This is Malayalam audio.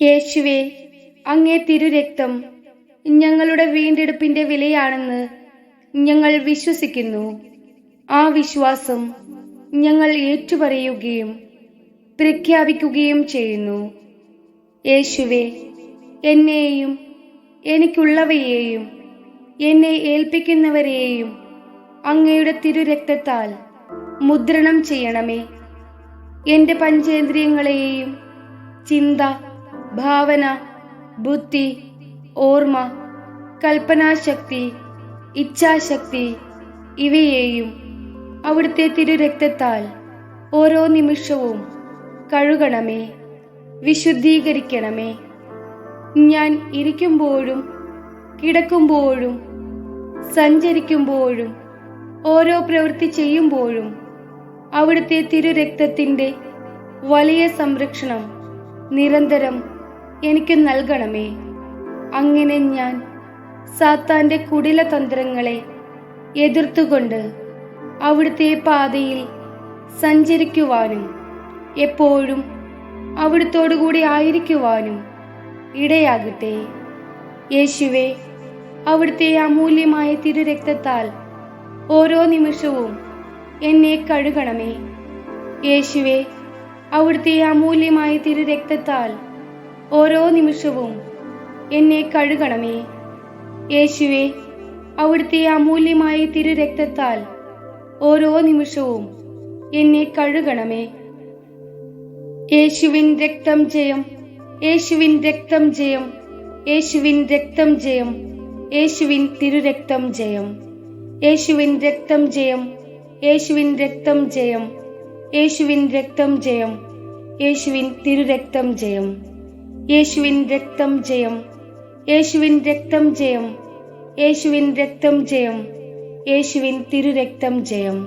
യേശുവേ, അങ്ങേ തിരുരക്തം ഞങ്ങളുടെ വീണ്ടെടുപ്പിന്റെ വിലയാണെന്ന് ഞങ്ങൾ വിശ്വസിക്കുന്നു. ആ വിശ്വാസം ഞങ്ങൾ ഏറ്റുപറയുകയും പ്രഖ്യാപിക്കുകയും ചെയ്യുന്നു. യേശുവേ, എന്നെയും എനിക്കുള്ളവയെയും എന്നെ ഏൽപ്പിക്കുന്നവരെയും അങ്ങയുടെ തിരുരക്തത്താൽ മുദ്രണം ചെയ്യണമേ. എൻ്റെ പഞ്ചേന്ദ്രിയങ്ങളെയും ചിന്ത, ഭാവന, ബുദ്ധി, ഓർമ്മ, കൽപ്പനാശക്തി, ഇച്ഛാശക്തി ഇവയെയും അവിടുത്തെ തിരുരക്തത്താൽ ഓരോ നിമിഷവും കഴുകണമേ, വിശുദ്ധീകരിക്കണമേ. ഞാൻ ഇരിക്കുമ്പോഴും കിടക്കുമ്പോഴും സഞ്ചരിക്കുമ്പോഴും ഓരോ പ്രവൃത്തി ചെയ്യുമ്പോഴും അവിടുത്തെ തിരുരക്തത്തിൻ്റെ വലിയ സംരക്ഷണം നിരന്തരം എനിക്ക് നൽകണമേ. അങ്ങനെ ഞാൻ സാത്താന്റെ കുടിലതന്ത്രങ്ങളെ എതിർത്തുകൊണ്ട് അവിടുത്തെ പാതയിൽ സഞ്ചരിക്കുവാനും എപ്പോഴും അവിടുത്തോടുകൂടി ആയിരിക്കുവാനും ഇടയാകട്ടെ. യേശുവേ, അവിടുത്തെ അമൂല്യമായ തിരുരക്തത്താൽ ഓരോ നിമിഷവും എന്നെ കഴുകണമേ. യേശുവേ, അവിടുത്തെ അമൂല്യമായ തിരുരക്തത്താൽ ഓരോ നിമിഷവും എന്നെ കഴുകണമേ. യേശുവേ, അവിടുത്തെ അമൂല്യമായ തിരുരക്തത്താൽ ഓരോ നിമിഷവും എന്നെ കഴുകണമേ. യേശുവിൻ രക്തം ജയം, യേശുവിൻ രക്തം ജയം, യേശുവിൻ രക്തം ജയം, യേശുവിൻ തിരുരക്തം ജയം, യേശുവിൻ രക്തം ജയം, യേശുവിൻ രക്തം ജയം, യേശുവിൻ രക്തം ജയം, യേശുവിൻ തിരുരക്തം ജയം, യേശുവിൻ രക്തം ജയം, യേശുവിൻ രക്തം ജയം, യേശുവിൻ രക്തം ജയം, യേശുവിൻ തിരുരക്തം ജയം.